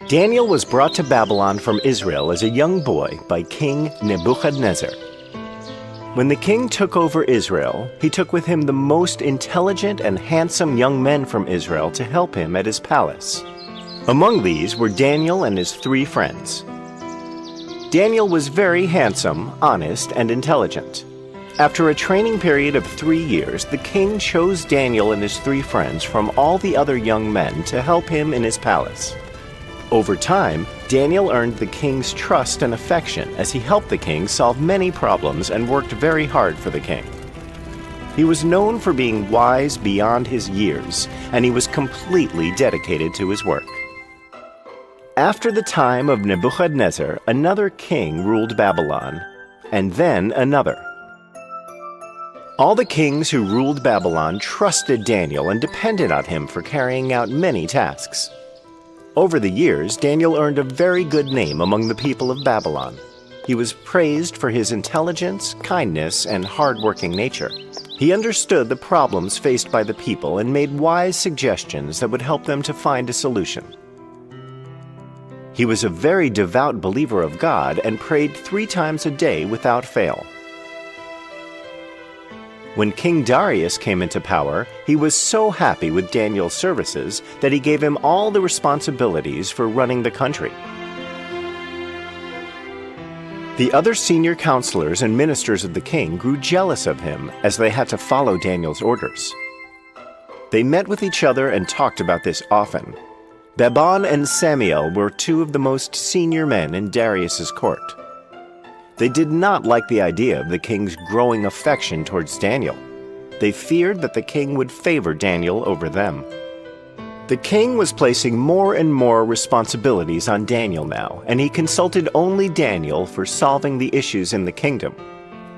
Daniel was brought to Babylon from Israel as a young boy by King Nebuchadnezzar. When the king took over Israel, he took with him the most intelligent and handsome young men from Israel to help him at his palace. Among these were Daniel and his 3 friends. Daniel was very handsome, honest, and intelligent. After a training period of 3 years, the king chose Daniel and his 3 friends from all the other young men to help him in his palace. Over time, Daniel earned the king's trust and affection as he helped the king solve many problems and worked very hard for the king. He was known for being wise beyond his years, and he was completely dedicated to his work. After the time of Nebuchadnezzar, another king ruled Babylon, and then another. All the kings who ruled Babylon trusted Daniel and depended on him for carrying out many tasks. Over the years, Daniel earned a very good name among the people of Babylon. He was praised for his intelligence, kindness, and hard-working nature. He understood the problems faced by the people and made wise suggestions that would help them to find a solution. He was a very devout believer of God and prayed 3 times a day without fail. When King Darius came into power, he was so happy with Daniel's services that he gave him all the responsibilities for running the country. The other senior counselors and ministers of the king grew jealous of him as they had to follow Daniel's orders. They met with each other and talked about this often. Babon and Samiel were 2 of the most senior men in Darius's court. They did not like the idea of the king's growing affection towards Daniel. They feared that the king would favor Daniel over them. The king was placing more and more responsibilities on Daniel now, and he consulted only Daniel for solving the issues in the kingdom.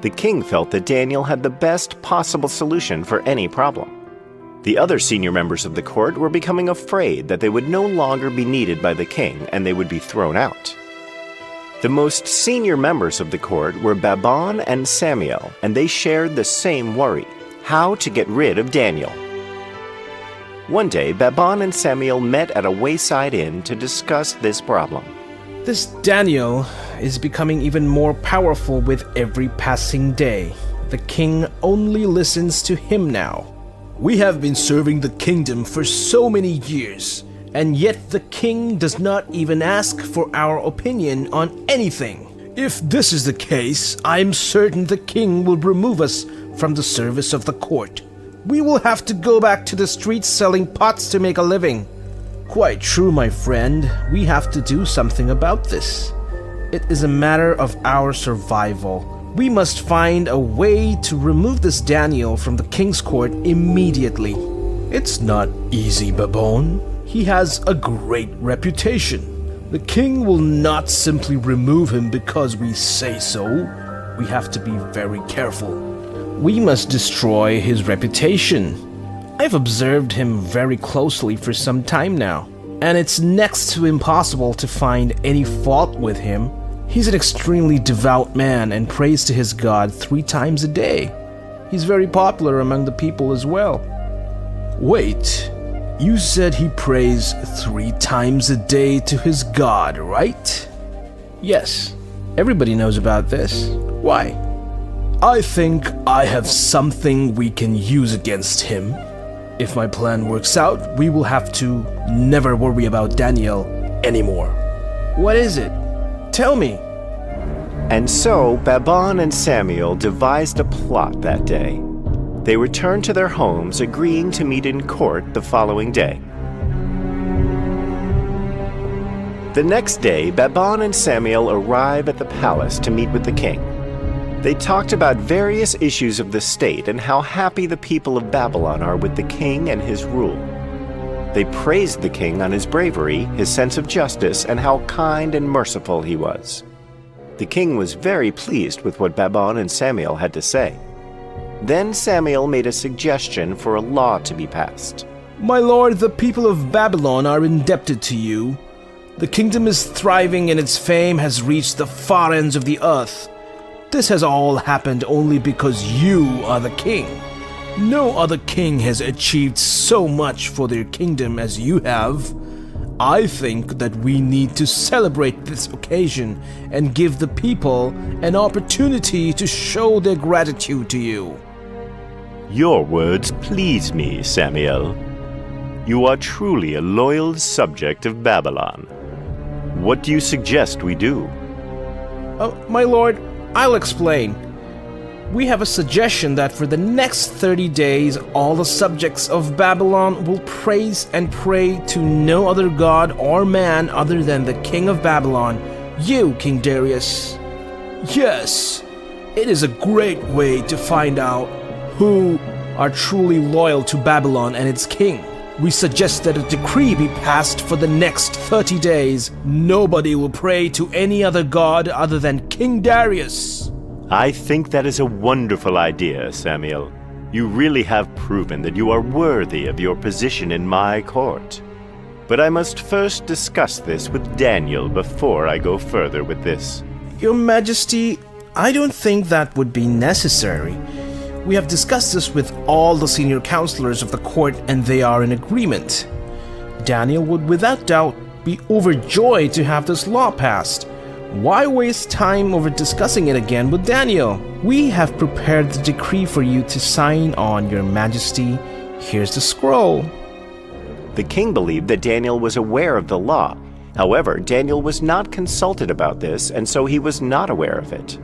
The king felt that Daniel had the best possible solution for any problem. The other senior members of the court were becoming afraid that they would no longer be needed by the king and they would be thrown out. The most senior members of the court were Babon and Samiel, and they shared the same worry: how to get rid of Daniel. One day, Babon and Samiel met at a wayside inn to discuss this problem. This Daniel is becoming even more powerful with every passing day. The king only listens to him now. We have been serving the kingdom for so many years, and yet the king does not even ask for our opinion on anything. If this is the case, I'm certain the king will remove us from the service of the court. We will have to go back to the streets selling pots to make a living. Quite true, my friend. We have to do something about this. It is a matter of our survival. We must find a way to remove this Daniel from the king's court immediately. It's not easy, Babon. He has a great reputation. The king will not simply remove him because we say so. We have to be very careful. We must destroy his reputation. I've observed him very closely for some time now, and it's next to impossible to find any fault with him. He's an extremely devout man and prays to his God 3 times a day. He's very popular among the people as well. Wait. You said he prays 3 times a day to his God, right? Yes, everybody knows about this. Why? I think I have something we can use against him. If my plan works out, we will have to never worry about Daniel anymore. What is it? Tell me. And so Babon and Samiel devised a plot that day. They returned to their homes, agreeing to meet in court the following day. The next day, Babon and Samiel arrive at the palace to meet with the king. They talked about various issues of the state and how happy the people of Babylon are with the king and his rule. They praised the king on his bravery, his sense of justice, and how kind and merciful he was. The king was very pleased with what Babon and Samiel had to say. Then Samiel made a suggestion for a law to be passed. My lord, the people of Babylon are indebted to you. The kingdom is thriving and its fame has reached the far ends of the earth. This has all happened only because you are the king. No other king has achieved so much for their kingdom as you have. I think that we need to celebrate this occasion and give the people an opportunity to show their gratitude to you. Your words please me, Samuel. You are truly a loyal subject of Babylon. What do you suggest we do? My lord, I'll explain. We have a suggestion that for the next 30 days, all the subjects of Babylon will praise and pray to no other god or man other than the king of Babylon, you, King Darius. Yes, it is a great way to find out who are truly loyal to Babylon and its king. We suggest that a decree be passed for the next 30 days. Nobody will pray to any other god other than King Darius. I think that is a wonderful idea, Samuel. You really have proven that you are worthy of your position in my court. But I must first discuss this with Daniel before I go further with this. Your Majesty, I don't think that would be necessary. We have discussed this with all the senior counselors of the court and they are in agreement. Daniel would without doubt be overjoyed to have this law passed. Why waste time over discussing it again with Daniel? We have prepared the decree for you to sign on, Your Majesty. Here's the scroll. The king believed that Daniel was aware of the law. However, Daniel was not consulted about this, and so he was not aware of it.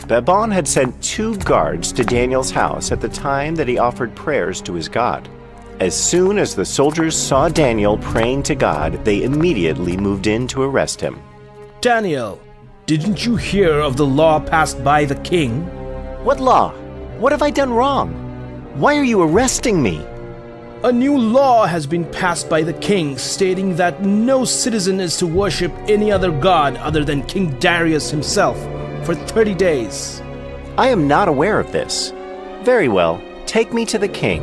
Babon had sent 2 guards to Daniel's house at the time that he offered prayers to his God. As soon as the soldiers saw Daniel praying to God, they immediately moved in to arrest him. Daniel, didn't you hear of the law passed by the king? What law? What have I done wrong? Why are you arresting me? A new law has been passed by the king stating that no citizen is to worship any other god other than King Darius himself for 30 days. I am not aware of this. Very well, take me to the king.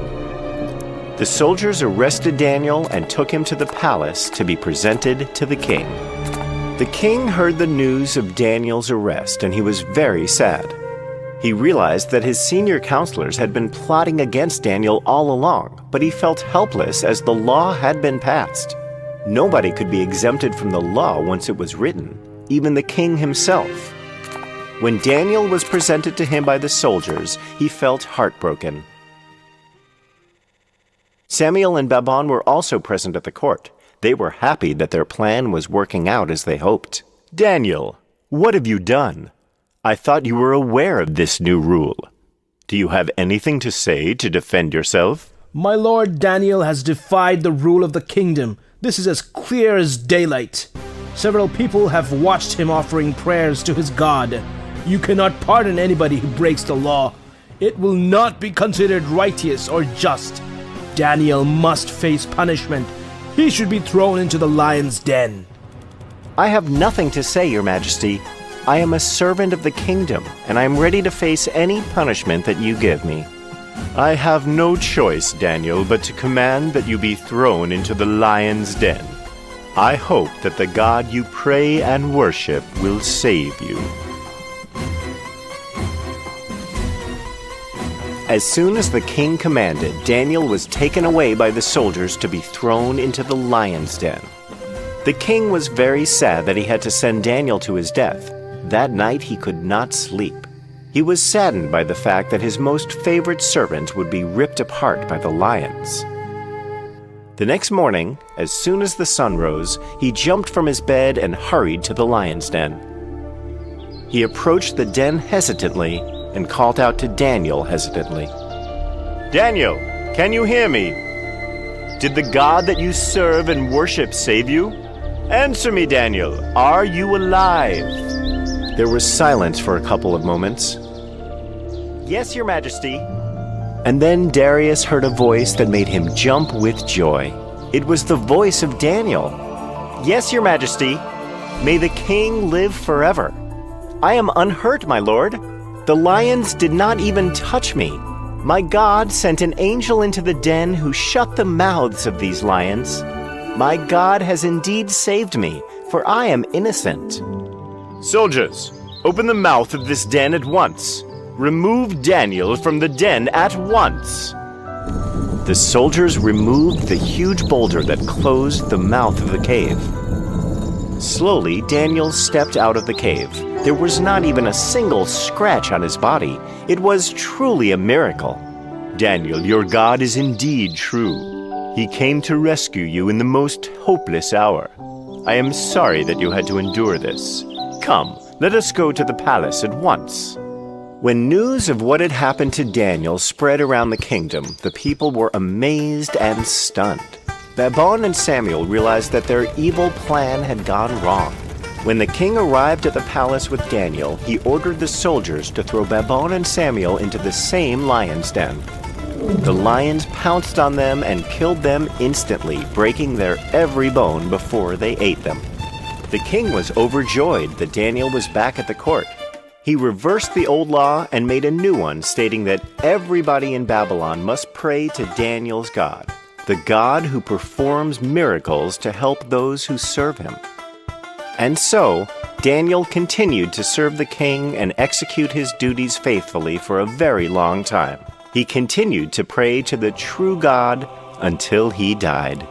The soldiers arrested Daniel and took him to the palace to be presented to the king. The king heard the news of Daniel's arrest and he was very sad. He realized that his senior counselors had been plotting against Daniel all along, but he felt helpless as the law had been passed. Nobody could be exempted from the law once it was written, even the king himself. When Daniel was presented to him by the soldiers, he felt heartbroken. Samuel and Babon were also present at the court. They were happy that their plan was working out as they hoped. Daniel, what have you done? I thought you were aware of this new rule. Do you have anything to say to defend yourself? My lord, Daniel has defied the rule of the kingdom. This is as clear as daylight. Several people have watched him offering prayers to his God. You cannot pardon anybody who breaks the law. It will not be considered righteous or just. Daniel must face punishment. He should be thrown into the lion's den. I have nothing to say, Your Majesty. I am a servant of the kingdom, and I am ready to face any punishment that you give me. I have no choice, Daniel, but to command that you be thrown into the lion's den. I hope that the God you pray and worship will save you. As soon as the king commanded, Daniel was taken away by the soldiers to be thrown into the lion's den. The king was very sad that he had to send Daniel to his death. That night he could not sleep. He was saddened by the fact that his most favorite servant would be ripped apart by the lions. The next morning, as soon as the sun rose, he jumped from his bed and hurried to the lion's den. He approached the den hesitantly and called out to Daniel hesitantly. Daniel, can you hear me? Did the God that you serve and worship save you? Answer me, Daniel. Are you alive? There was silence for a couple of moments. Yes, Your Majesty. And then Darius heard a voice that made him jump with joy. It was the voice of Daniel. Yes, Your Majesty. May the king live forever. I am unhurt, my lord. The lions did not even touch me. My God sent an angel into the den who shut the mouths of these lions. My God has indeed saved me, for I am innocent." "Soldiers, open the mouth of this den at once. Remove Daniel from the den at once." The soldiers removed the huge boulder that closed the mouth of the cave. Slowly, Daniel stepped out of the cave. There was not even a single scratch on his body. It was truly a miracle. "Daniel, your God is indeed true. He came to rescue you in the most hopeless hour. I am sorry that you had to endure this. Come, let us go to the palace at once." When news of what had happened to Daniel spread around the kingdom, the people were amazed and stunned. Babon and Samuel realized that their evil plan had gone wrong. When the king arrived at the palace with Daniel, he ordered the soldiers to throw Babon and Samuel into the same lion's den. The lions pounced on them and killed them instantly, breaking their every bone before they ate them. The king was overjoyed that Daniel was back at the court. He reversed the old law and made a new one, stating that everybody in Babylon must pray to Daniel's God, the God who performs miracles to help those who serve him. And so, Daniel continued to serve the king and execute his duties faithfully for a very long time. He continued to pray to the true God until he died.